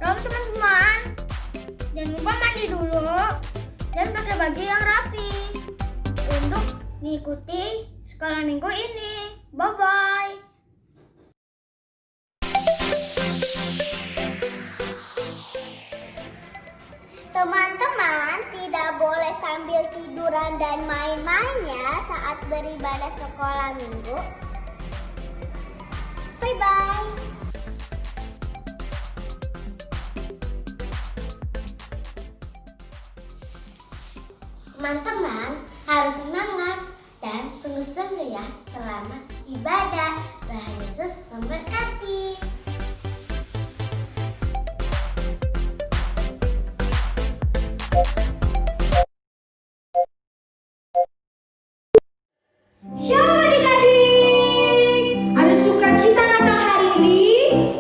Selamat teman-teman, jangan lupa mandi dulu dan pakai baju yang rapi untuk mengikuti sekolah minggu ini. Bye-bye. Teman-teman tidak boleh sambil tiduran dan main-mainnya saat beribadah sekolah minggu. Bye-bye. Teman-teman harus semangat dan sungguh-sungguh ya selama ibadah. Tuhan Yesus memberkati. Shalom adik-adik, ada sukacita Natal hari ini.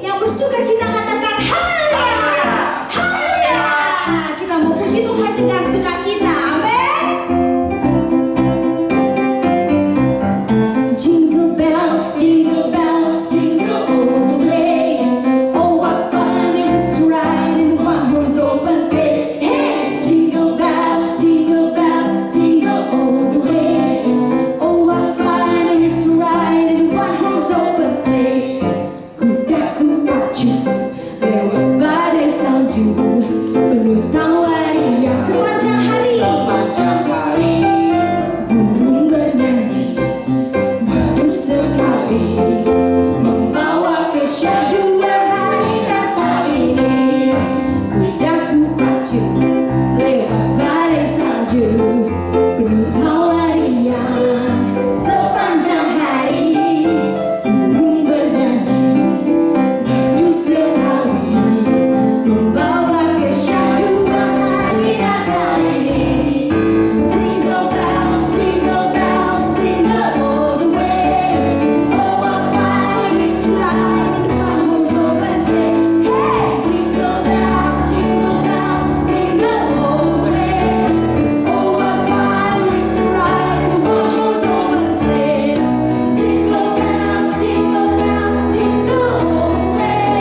Yang bersukacita katakan haleluya, haleluya. Kita mau puji Tuhan dengan sukacita, amin. Jingle bells, jingle all the way. Oh, what fun it is to ride in one horse open sleigh. Hey, jingle bells, jingle all the way. Oh, what fun it is to ride in one horse open sleigh. Kudaku pacu lewat badai salju, penuh tawaria sepanjang hari. Burung bernyanyi merdu sekali, membawa kesyahduan hari Natal ini. Kudaku pacu lewat badai salju, penuh tawaria sepanjang hari. Burung bernyanyi merdu sekali, membawa kesyahduan hari Natal ini. Jingle bells, jingle all the way. Oh, what fun it is to ride in one horse open sleigh. Hey, jingle bells, all the way. Oh, what fun it is to ride in one horse open sleigh. Jingle bells, all the way.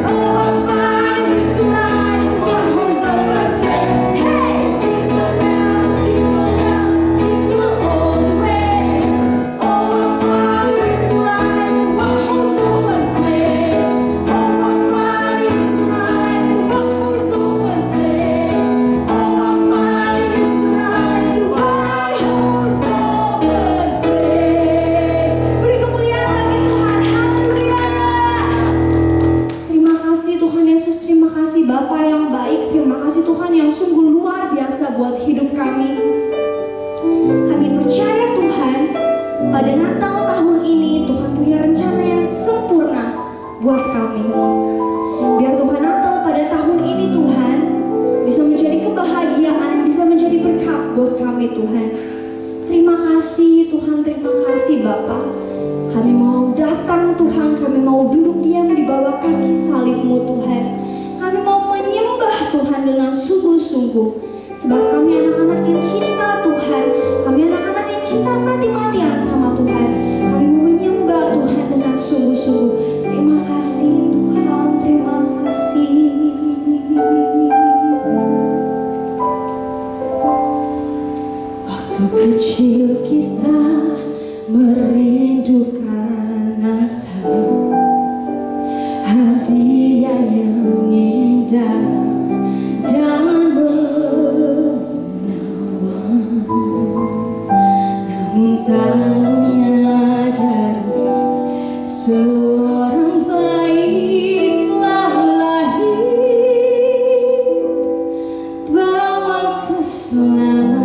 Oh, what fun it is to ride in one horse open sleigh. Hey, jingle bells, all the way. Oh, what fun it is to ride in one horse open sleigh. Oh, what fun it is to ride in one horse open sleigh. Oh, what fun it is to ride in one horse open sleigh. Beri kemuliaan bagi Tuhan, haleluya. Terima kasih Tuhan Yesus, terima kasih Bapa yang baik, terima kasih Tuhan yang sungguh luar biasa buat hidup kami. Kami percaya Tuhan, pada Natal tahun ini Tuhan punya rencana yang sempurna buat kami. Biar Tuhan Natal pada tahun ini Tuhan bisa menjadi kebahagiaan, bisa menjadi berkat buat kami Tuhan. Terima kasih Tuhan, terima kasih Bapa. Kami mau datang Tuhan, kami mau duduk diam di bawah kaki salib-Mu Tuhan. Kami mau menyembah Tuhan dengan sungguh-sungguh. Sebab kami anak-anak yang cinta Tuhan, kami anak-anak yang cinta mati-matian sama Tuhan. Kami mau menyembah Tuhan dengan sungguh-sungguh. Terima kasih Tuhan, terima kasih. Waktu kecil kita merindukan Natal, hadiah yang indah dan menawan. Namun tak menyadari seorang bayi telah lahir, bawa keselamatan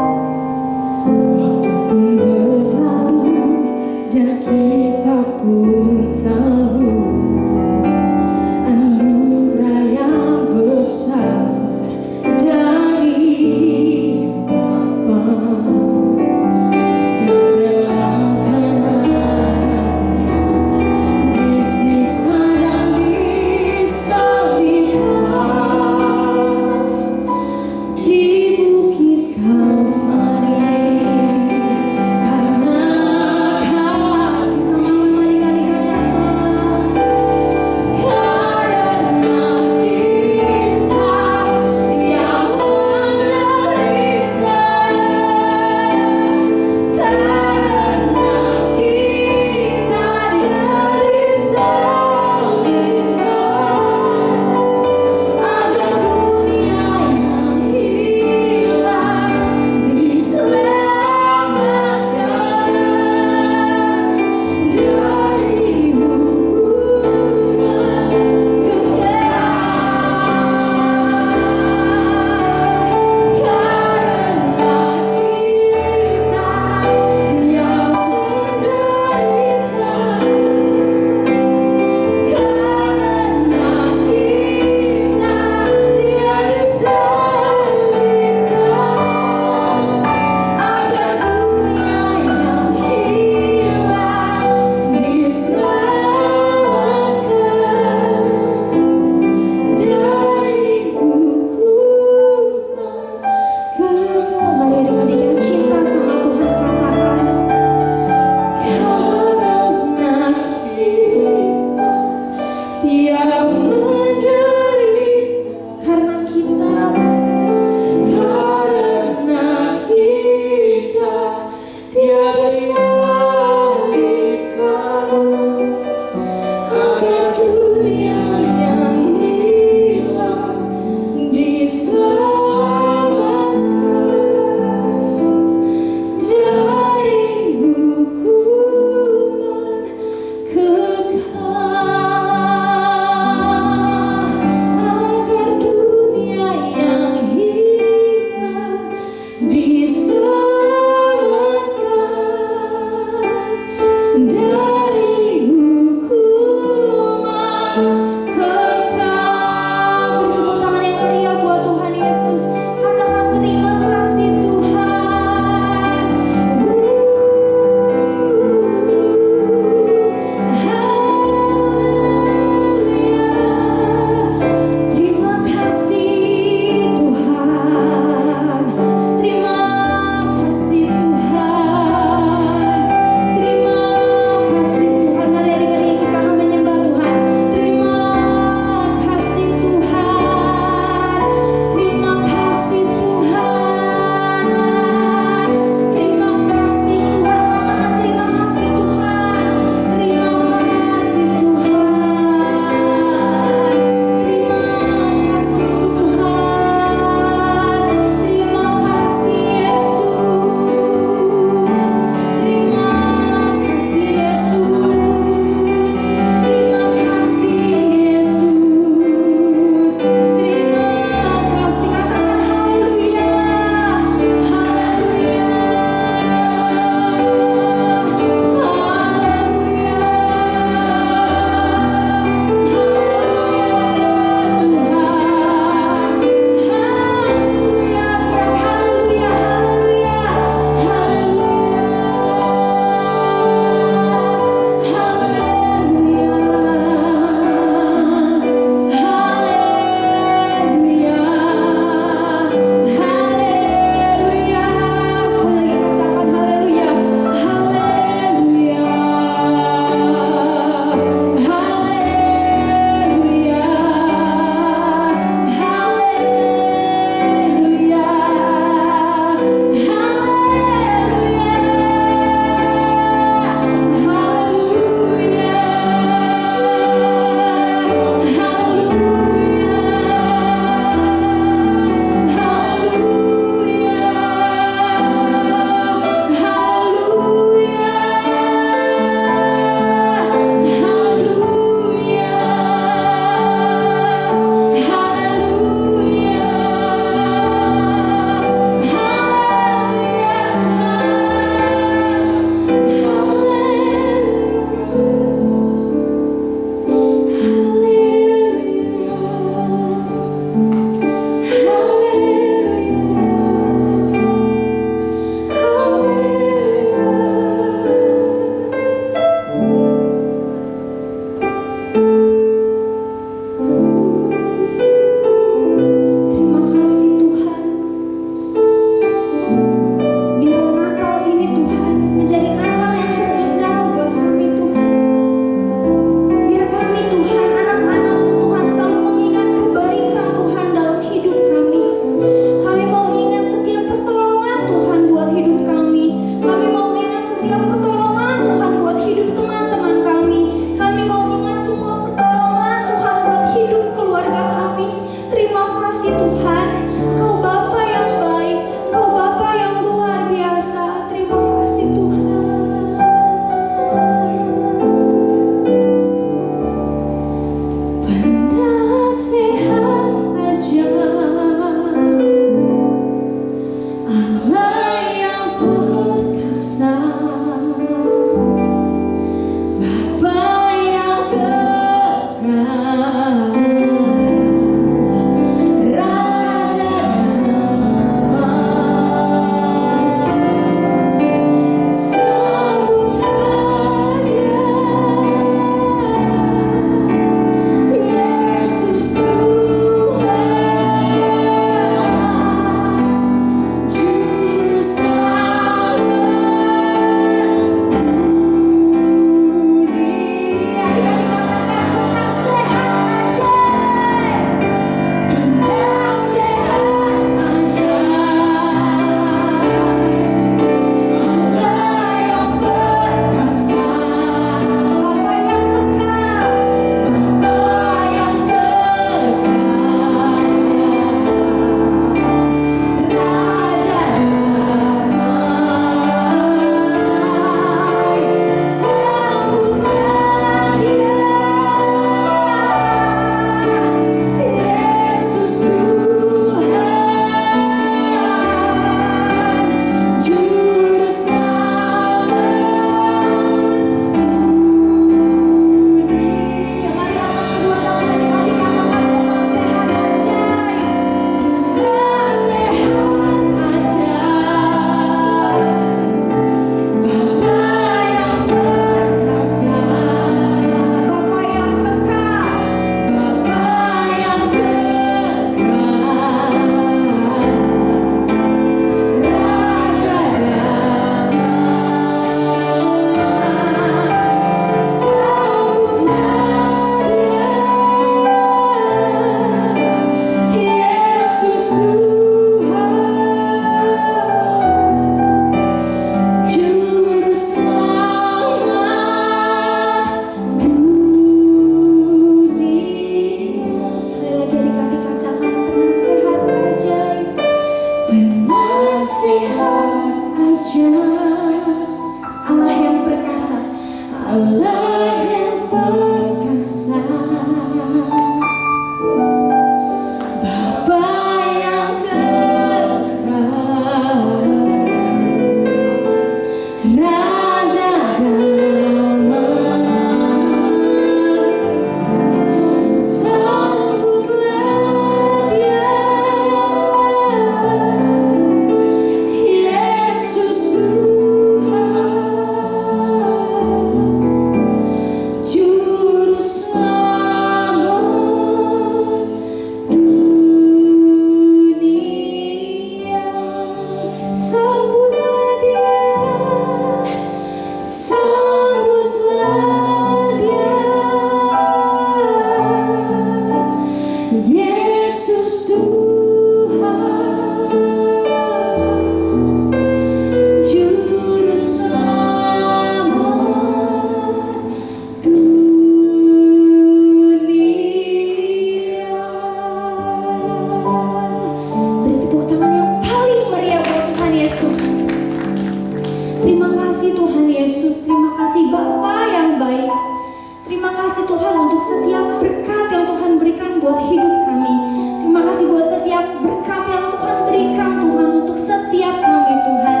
buat hidup kami. Terima kasih buat setiap berkat yang Tuhan berikan Tuhan untuk setiap kami Tuhan.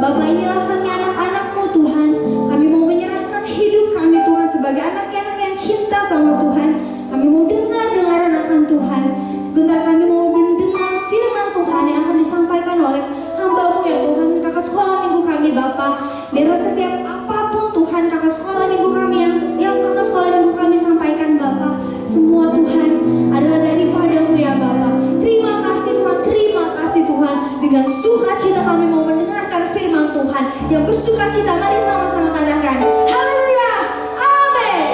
Bapa, inilah kami anak-anak-Mu Tuhan. Kami mau menyerahkan hidup kami Tuhan sebagai anak-anak yang cinta sama Tuhan. Kami mau dengar-dengaran akan Tuhan. Sebentar kami mau mendengar firman Tuhan yang akan disampaikan oleh hamba-Mu ya Tuhan. Kakak sekolah minggu kami Bapa, biar setiap apapun Tuhan kakak sekolah minggu kami yang kakak sekolah minggu kami sampaikan Bapa, semua Tuhan adalah daripada-Mu ya Bapa. Terima kasih Tuhan, terima kasih Tuhan. Dengan sukacita kami mau mendengarkan firman Tuhan. Yang bersukacita mari sama-sama katakan haleluya, amin.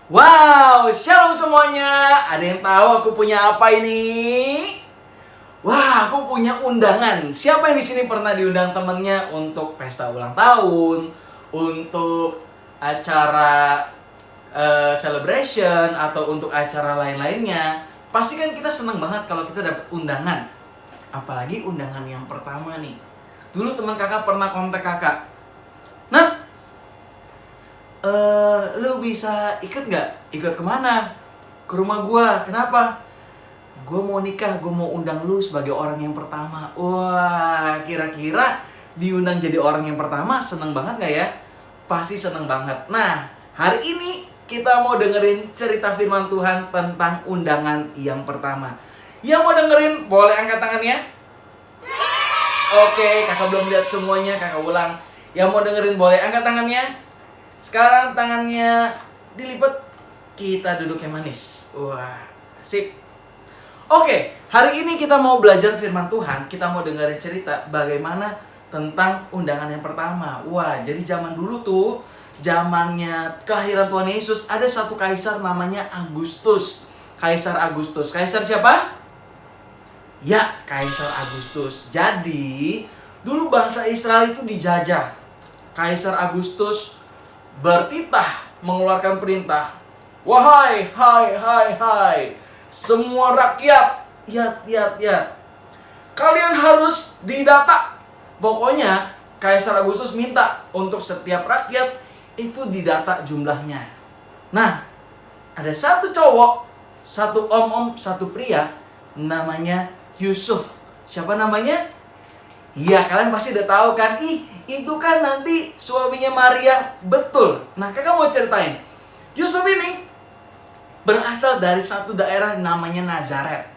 Wow, shalom semuanya. Ada yang tahu aku punya apa ini? Wah, aku punya undangan. Siapa yang di sini pernah diundang temennya untuk pesta ulang tahun, untuk acara celebration atau untuk acara lain-lainnya? Pasti kan kita seneng banget kalau kita dapat undangan. Apalagi undangan yang pertama nih. Dulu teman kakak pernah kontak kakak. Nah, lu bisa ikut nggak? Ikut kemana? Ke rumah gua. Kenapa? Gua mau nikah, gua mau undang lu sebagai orang yang pertama. Wah, kira-kira diundang jadi orang yang pertama seneng banget nggak ya? Pasti seneng banget. Nah, hari ini kita mau dengerin cerita firman Tuhan tentang undangan yang pertama. Yang mau dengerin boleh angkat tangannya? Oke, kakak belum lihat semuanya, kakak ulang. Yang mau dengerin boleh angkat tangannya? Sekarang tangannya dilipat, kita duduk yang manis. Wah, sip. Oke, hari ini kita mau belajar firman Tuhan. Kita mau dengerin cerita bagaimana tentang undangan yang pertama. Wah, jadi zaman dulu tuh, zamannya kelahiran Tuhan Yesus, ada satu kaisar namanya Agustus. Kaisar Agustus. Kaisar siapa? Ya, Kaisar Agustus. Jadi, dulu bangsa Israel itu dijajah. Kaisar Agustus bertitah mengeluarkan perintah. Wahai, hai, semua rakyat, lihat. Kalian harus didata. Pokoknya Kaisar Agustus minta untuk setiap rakyat itu didata jumlahnya. Nah, ada satu cowok, satu om, satu pria, namanya Yusuf. Siapa namanya? Iya, kalian pasti udah tahu kan? Itu kan nanti suaminya Maria. Betul. Nah, kakak mau ceritain. Yusuf ini berasal dari satu daerah namanya Nazaret.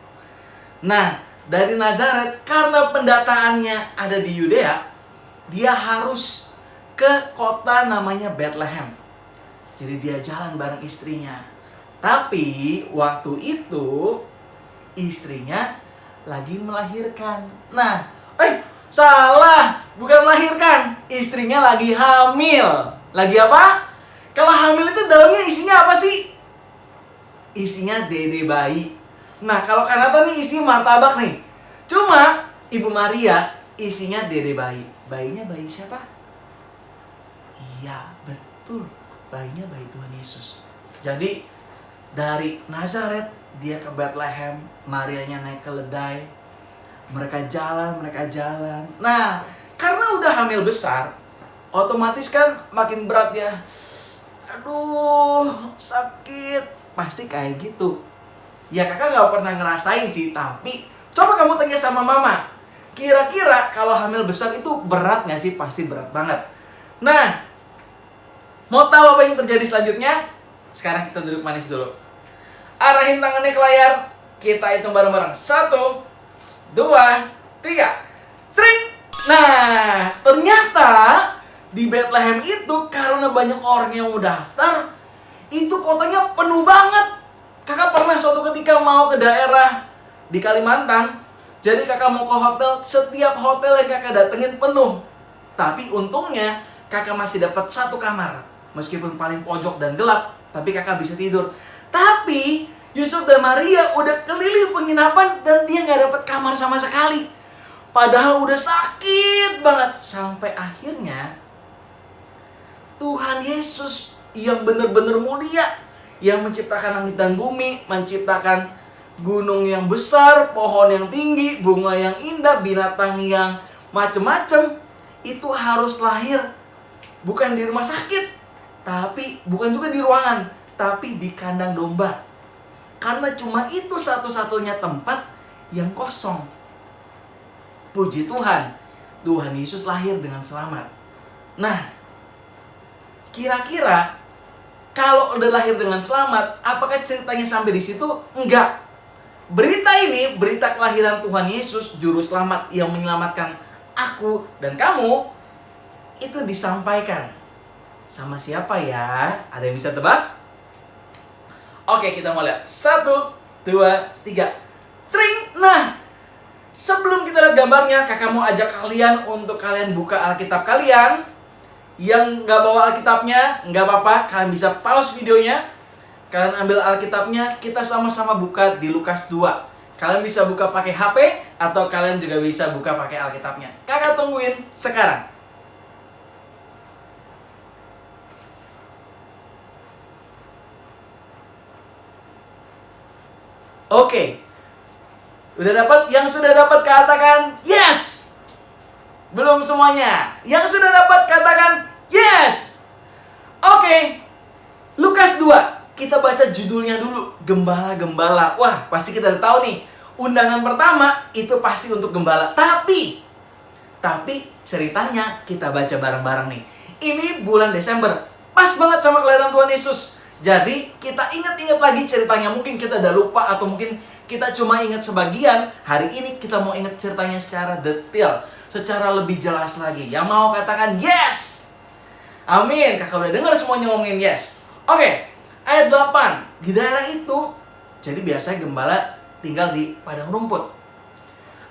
Nah, dari Nazaret, karena pendataannya ada di Yudea, dia harus ke kota namanya Bethlehem. Jadi dia jalan bareng istrinya. Tapi waktu itu istrinya lagi melahirkan. Nah, salah, bukan melahirkan. Istrinya lagi hamil. Lagi apa? Kalau hamil itu dalamnya isinya apa sih? Isinya dede bayi. Nah, kalau Kanata nih isinya martabak nih. Cuma Ibu Maria isinya dede bayi. Bayinya bayi siapa? Iya, betul. Bayinya bayi Tuhan Yesus. Jadi dari Nazaret dia ke Bethlehem, Marianya naik keledai. Mereka jalan. Nah, karena udah hamil besar, otomatis kan makin berat ya. Aduh, sakit. Pasti kayak gitu. Ya kakak gak pernah ngerasain sih, tapi coba kamu tanya sama mama. Kira-kira kalau hamil besar itu berat gak sih? Pasti berat banget. Nah, mau tahu apa yang terjadi selanjutnya? Sekarang kita duduk manis dulu. Arahin tangannya ke layar. Kita hitung bareng-bareng. 1, 2, 3. Sering. Nah, ternyata di Bethlehem itu karena banyak orang yang mau daftar, itu kotanya penuh banget. Kakak pernah suatu ketika mau ke daerah di Kalimantan. Jadi kakak mau ke hotel, setiap hotel yang kakak datengin penuh. Tapi untungnya kakak masih dapat satu kamar. Meskipun paling pojok dan gelap, tapi kakak bisa tidur. Tapi Yusuf dan Maria udah keliling penginapan dan dia gak dapat kamar sama sekali. Padahal udah sakit banget. Sampai akhirnya Tuhan Yesus yang benar-benar mulia, yang menciptakan langit dan bumi, menciptakan gunung yang besar, pohon yang tinggi, bunga yang indah, binatang yang macem-macem, itu harus lahir bukan di rumah sakit, tapi bukan juga di ruangan, tapi di kandang domba. Karena cuma itu satu-satunya tempat yang kosong. Puji Tuhan, Tuhan Yesus lahir dengan selamat. Nah, kira-kira kalau udah lahir dengan selamat, apakah ceritanya sampai di situ? Enggak. Berita ini, berita kelahiran Tuhan Yesus, juru selamat yang menyelamatkan aku dan kamu, itu disampaikan sama siapa ya? Ada yang bisa tebak? Oke, kita mau lihat. 1, 2, 3. Tring! Nah, sebelum kita lihat gambarnya, kakak mau ajak kalian untuk kalian buka Alkitab kalian. Yang nggak bawa Alkitabnya, nggak apa-apa. Kalian bisa pause videonya. Kalian ambil Alkitabnya, kita sama-sama buka di Lukas 2. Kalian bisa buka pakai HP, atau kalian juga bisa buka pakai Alkitabnya. Kakak tungguin sekarang. Oke. Udah dapat? Yang sudah dapat katakan yes. Belum semuanya. Yang sudah dapat katakan yes. Oke. Lukas 2. Kita baca judulnya dulu. Gembala-gembala. Wah, pasti kita udah tahu nih. Undangan pertama itu pasti untuk gembala. Tapi ceritanya kita baca bareng-bareng nih. Ini bulan Desember. Pas banget sama kelahiran Tuhan Yesus. Jadi kita ingat-ingat lagi ceritanya. Mungkin kita udah lupa atau mungkin kita cuma ingat sebagian. Hari ini kita mau ingat ceritanya secara detail, secara lebih jelas lagi. Yang mau katakan yes. Amin. Kakak udah dengar semuanya ngomongin yes. Oke, ayat 8. Di daerah itu, jadi biasanya gembala tinggal di padang rumput.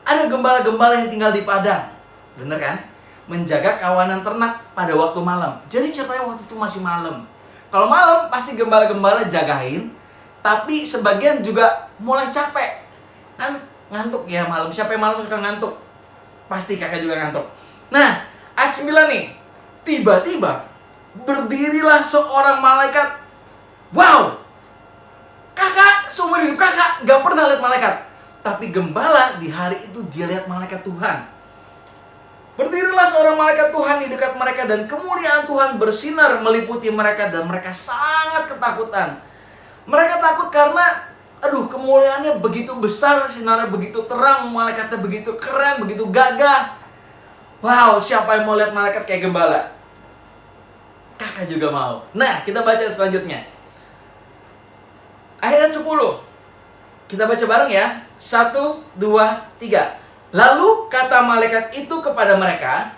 Ada gembala-gembala yang tinggal di padang. Bener kan? Menjaga kawanan ternak pada waktu malam. Jadi ceritanya waktu itu masih malam. Kalau malam pasti gembala-gembala jagain, tapi sebagian juga mulai capek. Kan ngantuk ya malam. Siapa yang malam suka ngantuk? Pasti kakak juga ngantuk. Nah, ayat 9 nih. Tiba-tiba berdirilah seorang malaikat. Wow! Kakak, seumur hidup kakak gak pernah lihat malaikat. Tapi gembala di hari itu dia lihat malaikat Tuhan. Berdirilah seorang malaikat Tuhan di dekat mereka dan kemuliaan Tuhan bersinar meliputi mereka dan mereka sangat ketakutan. Mereka takut karena kemuliaannya begitu besar, sinarnya begitu terang, malaikatnya begitu keren, begitu gagah. Wow, siapa yang mau lihat malaikat kayak gembala? Kakak juga mau. Nah, kita baca selanjutnya. Ayat 10. Kita baca bareng ya. 1, 2, 3. Lalu kata malaikat itu kepada mereka,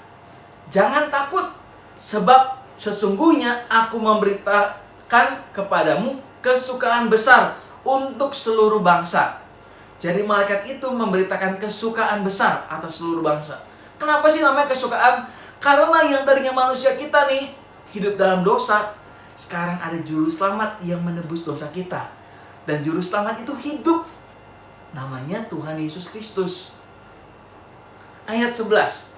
jangan takut, sebab sesungguhnya aku memberitakan kepadamu kesukaan besar untuk seluruh bangsa. Jadi malaikat itu memberitakan kesukaan besar atas seluruh bangsa. Kenapa sih namanya kesukaan? Karena yang tadinya manusia kita nih, hidup dalam dosa, sekarang ada juru selamat yang menebus dosa kita. Dan juru selamat itu hidup. Namanya Tuhan Yesus Kristus. Ayat 11.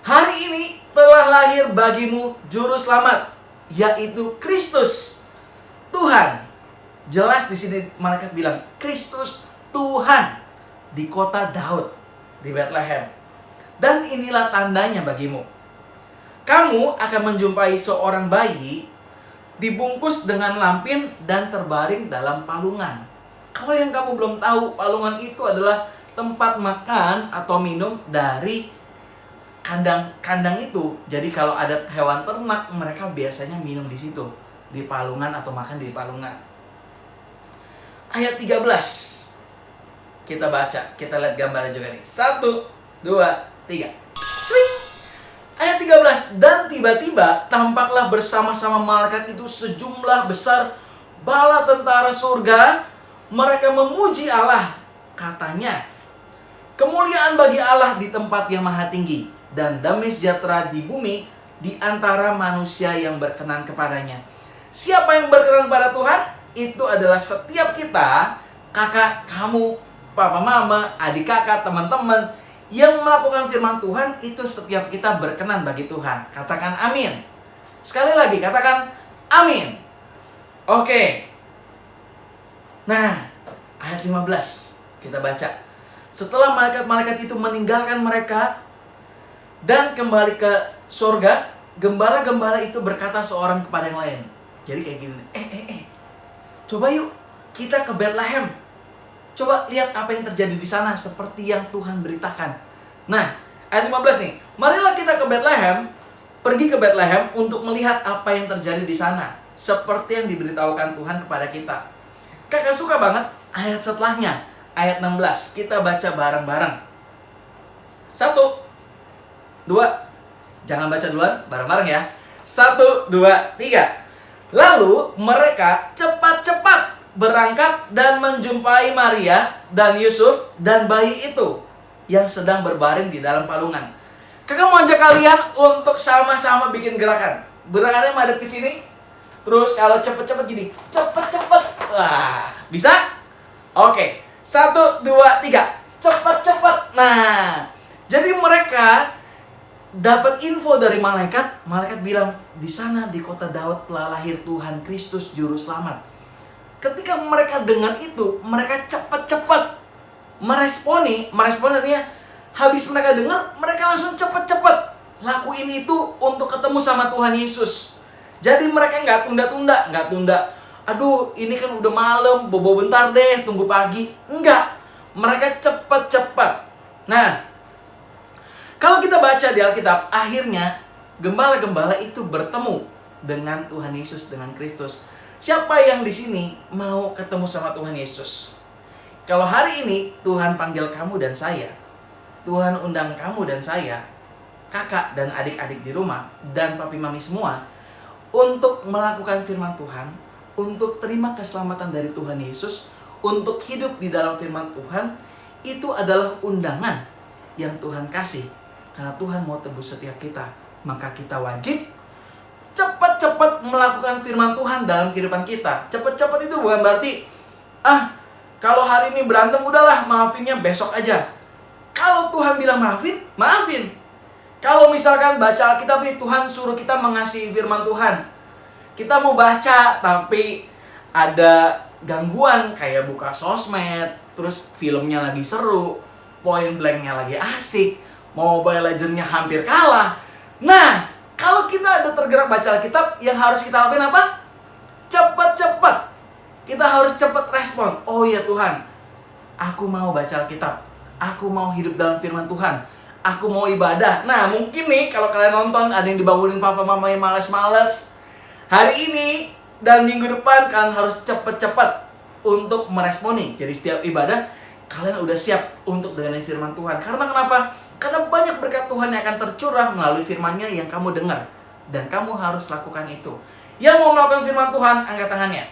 Hari ini telah lahir bagimu juru selamat, yaitu Kristus Tuhan. Jelas di sini malaikat bilang Kristus Tuhan di kota Daud di Bethlehem. Dan inilah tandanya bagimu. Kamu akan menjumpai seorang bayi dibungkus dengan lampin dan terbaring dalam palungan. Kalau yang kamu belum tahu, palungan itu adalah tempat makan atau minum dari kandang itu. Jadi kalau ada hewan ternak, mereka biasanya minum di situ, di palungan atau makan di palungan. Ayat 13. Kita baca, kita lihat gambarnya juga nih. 1, 2, 3. Ayat 13. Dan tiba-tiba tampaklah bersama-sama malaikat itu sejumlah besar bala tentara surga. Mereka memuji Allah. Katanya, kemuliaan bagi Allah di tempat yang maha tinggi, dan damai sejahtera di bumi di antara manusia yang berkenan kepadanya. Siapa yang berkenan pada Tuhan? Itu adalah setiap kita, kakak, kamu, papa, mama, adik kakak, teman-teman yang melakukan firman Tuhan. Itu setiap kita berkenan bagi Tuhan. Katakan amin. Sekali lagi, katakan amin. Oke. Nah, ayat 15 kita baca. Setelah malaikat-malaikat itu meninggalkan mereka dan kembali ke surga, gembala-gembala itu berkata seorang kepada yang lain, Jadi kayak gini, coba yuk kita ke Bethlehem. Coba lihat apa yang terjadi di sana seperti yang Tuhan beritakan. Nah, ayat 15 nih. Marilah kita ke Bethlehem, pergi ke Bethlehem untuk melihat apa yang terjadi di sana, seperti yang diberitahukan Tuhan kepada kita. Kakak suka banget ayat setelahnya, ayat 16. Kita baca bareng-bareng. 1, 2, jangan baca duluan, bareng-bareng ya. 1, 2, 3. Lalu mereka cepat-cepat berangkat dan menjumpai Maria dan Yusuf dan bayi itu yang sedang berbaring di dalam palungan. Kakak mau ajak kalian untuk sama-sama bikin gerakan. Gerakannya madep ke sini. Terus kalau cepet-cepet gini, cepet-cepet. Wah, bisa? Oke, 1, 2, 3. Cepet-cepet. Nah, jadi mereka dapat info dari malaikat. Malaikat bilang, di sana di kota Daud telah lahir Tuhan Kristus Juru Selamat. Ketika mereka dengar itu, mereka cepat-cepat meresponi artinya habis mereka dengar, mereka langsung cepat-cepat lakuin itu untuk ketemu sama Tuhan Yesus. Jadi mereka nggak tunda. Aduh, ini kan udah malam, bobo bentar deh, tunggu pagi. Enggak, mereka cepat-cepat. Nah, kalau kita baca di Alkitab, akhirnya gembala-gembala itu bertemu dengan Tuhan Yesus, dengan Kristus. Siapa yang di sini mau ketemu sama Tuhan Yesus? Kalau hari ini Tuhan panggil kamu dan saya, Tuhan undang kamu dan saya, kakak dan adik-adik di rumah, dan papi mami semua, untuk melakukan firman Tuhan, untuk terima keselamatan dari Tuhan Yesus, untuk hidup di dalam firman Tuhan, itu adalah undangan yang Tuhan kasih. Karena Tuhan mau tebus setiap kita, maka kita wajib cepat-cepat melakukan firman Tuhan dalam kehidupan kita. Cepat-cepat itu bukan berarti, kalau hari ini berantem, udahlah maafinnya besok aja. Kalau Tuhan bilang maafin. Kalau misalkan baca Alkitab nih, Tuhan suruh kita mengasihi firman Tuhan. Kita mau baca, tapi ada gangguan kayak buka sosmed, terus filmnya lagi seru, point blanknya lagi asik, Mobile Legends-nya hampir kalah. Nah, kalau kita ada tergerak baca Alkitab, yang harus kita lakuin apa? Cepat-cepat. Kita harus cepat respon. Oh iya Tuhan, aku mau baca Alkitab. Aku mau hidup dalam firman Tuhan. Aku mau ibadah. Nah, mungkin nih kalau kalian nonton ada yang dibangunin papa mama yang males-males. Hari ini dan minggu depan kalian harus cepat-cepat untuk meresponi. Jadi setiap ibadah kalian udah siap untuk dengerin firman Tuhan. Karena kenapa? Karena banyak berkat Tuhan yang akan tercurah melalui firman-Nya yang kamu dengar. Dan kamu harus lakukan itu. Yang mau melakukan firman Tuhan, angkat tangannya.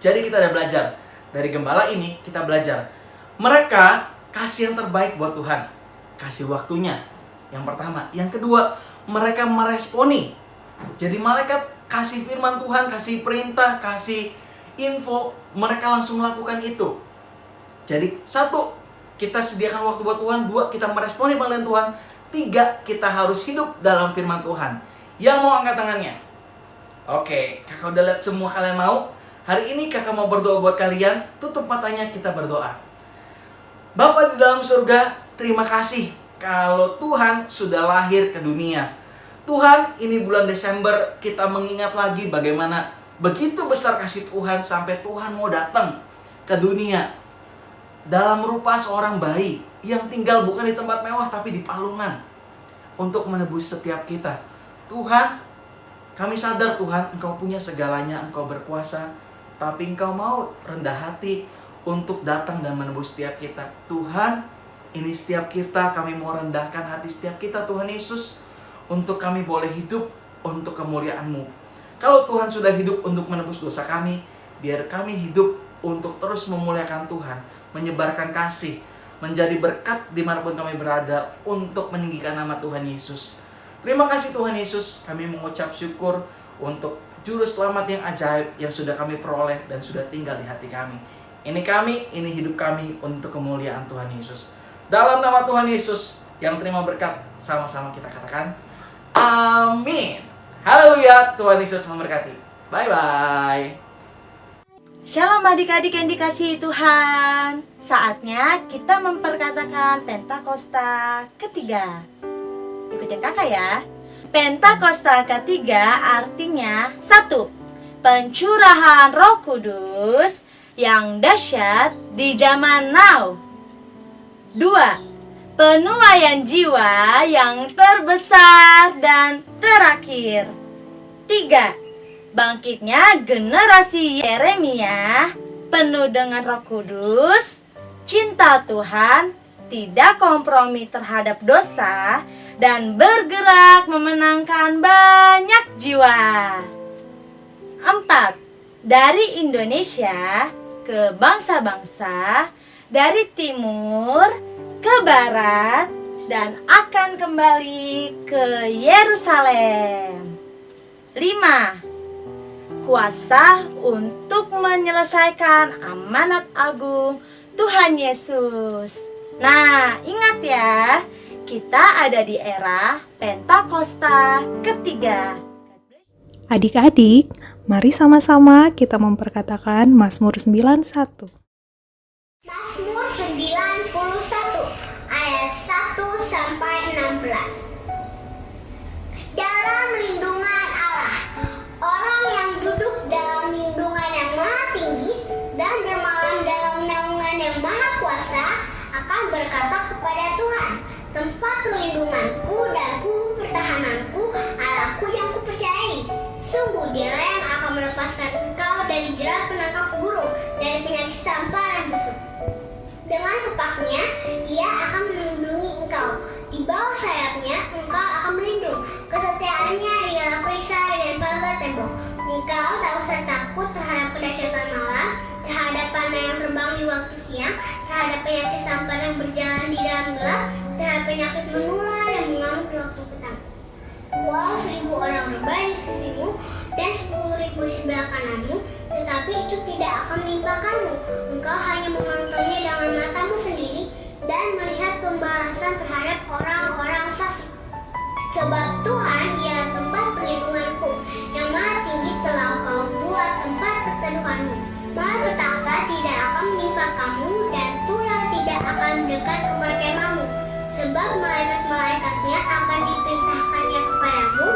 Jadi kita udah belajar. Dari gembala ini kita belajar. Mereka kasih yang terbaik buat Tuhan. Kasih waktunya. Yang pertama. Yang kedua, mereka meresponi. Jadi malaikat kasih firman Tuhan, kasih perintah, kasih info, mereka langsung melakukan itu. Jadi 1, kita sediakan waktu buat Tuhan. 2, kita meresponi panggilan Tuhan. 3, kita harus hidup dalam firman Tuhan. Yang mau angkat tangannya? Oke, kakak udah lihat semua kalian mau. Hari ini kakak mau berdoa buat kalian. Tutup matanya, kita berdoa. Bapa di dalam surga, terima kasih kalau Tuhan sudah lahir ke dunia. Tuhan, ini bulan Desember kita mengingat lagi bagaimana begitu besar kasih Tuhan sampai Tuhan mau datang ke dunia dalam rupa seorang bayi yang tinggal bukan di tempat mewah tapi di palungan untuk menebus setiap kita. Tuhan, kami sadar Tuhan, Engkau punya segalanya, Engkau berkuasa, tapi Engkau mau rendah hati untuk datang dan menebus setiap kita. Tuhan, ini setiap kita, kami mau rendahkan hati setiap kita Tuhan Yesus, untuk kami boleh hidup untuk kemuliaan-Mu. Kalau Tuhan sudah hidup untuk menebus dosa kami, biar kami hidup untuk terus memuliakan Tuhan, menyebarkan kasih, menjadi berkat dimanapun kami berada, untuk meninggikan nama Tuhan Yesus. Terima kasih Tuhan Yesus, kami mengucap syukur untuk Juru Selamat yang ajaib yang sudah kami peroleh dan sudah tinggal di hati kami. Ini kami, ini hidup kami untuk kemuliaan Tuhan Yesus. Dalam nama Tuhan Yesus yang terima berkat, sama-sama kita katakan amin. Haleluya, Tuhan Yesus memberkati. Bye-bye. Shalom adik-adik yang dikasihi Tuhan. Saatnya kita memperkatakan Pentakosta ketiga. Ikutin kakak ya. Pentakosta ketiga artinya 1. pencurahan Roh Kudus yang dahsyat di zaman now. 2. Penuaian jiwa yang terbesar dan terakhir. 3. Bangkitnya generasi Yeremia penuh dengan Roh Kudus, cinta Tuhan, tidak kompromi terhadap dosa, dan bergerak memenangkan banyak jiwa. 4. Dari Indonesia ke bangsa-bangsa, dari timur ke barat, dan akan kembali ke Yerusalem. 5. Kuasa untuk menyelesaikan amanat agung Tuhan Yesus. Nah, ingat ya, kita ada di era Pentakosta ketiga. Adik-adik, mari sama-sama kita memperkatakan Mazmur 91. Mazmur 91 ayat 1 sampai 16. Dalam lindungan Allah, orang yang duduk dalam lindungan yang maha tinggi dan bermalam dalam naungan yang maha kuasa akan berkata kepada Tuhan, tempat perlindunganku dan pertahananku, Allahku yang kupercayai. Sungguh Dialah yang akan melepaskan engkau dari jerat penangkap burung, dari penyakit sampar dan busuk. Dengan kepaknya, Ia akan melindungi engkau. Di bawah sayapnya, engkau akan berlindung. Kesetiaannya ialah perisai dan pagar tembok. Engkau tak usah takut terhadap kedahsyatan malam, terhadap panah yang terbang di waktu siang, terhadap penyakit sampar yang berjalan di dalam gelap, terhadap penyakit menular yang mengamuk di waktu petang. Walau 1000 orang berbaring di sekelilingmu dan 10.000 di sebelah kananmu, tetapi itu tidak akan menimpa kamu. Engkau hanya menontonnya dengan matamu sendiri dan melihat pembalasan terhadap orang-orang fasik. Sebab Tuhan ialah tempat perlindunganku, yang maha tinggi telah kau buat tempat perteduhanmu. Malapetaka tidak akan menimpa kamu dan tulah tidak akan mendekat kepada kemahmu. Sebab malaikat-malaikatnya akan diperintahkannya kepadamu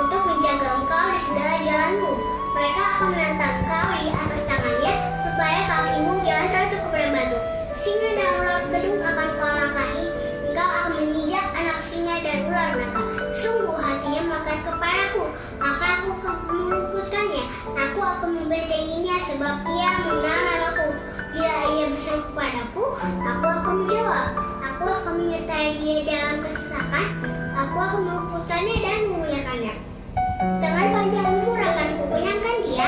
untuk menjaga engkau di segala jalanmu. Mereka akan menantang engkau di atas tangannya, supaya kakimu jangan terjatuh kepada batu. Singa dan ular tedung akan kau langkahi, engkau akan menginjak anak singa dan ular naga. Sungguh hatinya melekat kepadaku, maka aku akan meluputkannya. Aku akan membentenginya, sebab ia mengenal namaku. Bila ia berseru kepadaku, aku akan menjawab. Aku akan menyertai dia dalam kesesakan. Aku akan meluputkannya dan memuliakannya. Dengan panjang umur akan kukenyangkan dia,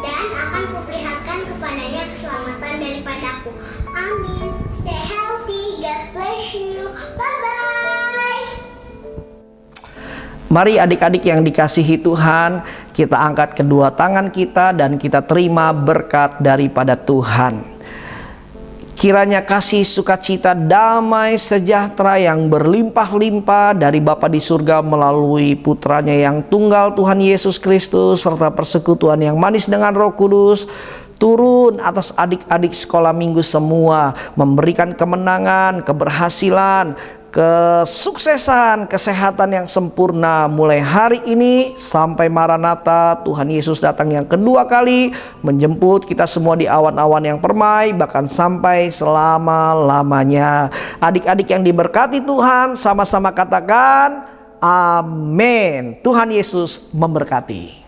dan akan kuperlihatkan kepadanya keselamatan daripadaku. Amin. Stay healthy. God bless you. Bye-bye. Mari adik-adik yang dikasihi Tuhan, kita angkat kedua tangan kita dan kita terima berkat daripada Tuhan. Kiranya kasih, sukacita, damai, sejahtera yang berlimpah-limpah dari Bapa di surga melalui putranya yang tunggal Tuhan Yesus Kristus serta persekutuan yang manis dengan Roh Kudus turun atas adik-adik sekolah minggu semua, memberikan kemenangan, keberhasilan, kesuksesan, kesehatan yang sempurna mulai hari ini sampai Maranatha. Tuhan Yesus datang yang kedua kali menjemput kita semua di awan-awan yang permai, bahkan sampai selama-lamanya. Adik-adik yang diberkati Tuhan, sama-sama katakan amin. Tuhan Yesus memberkati.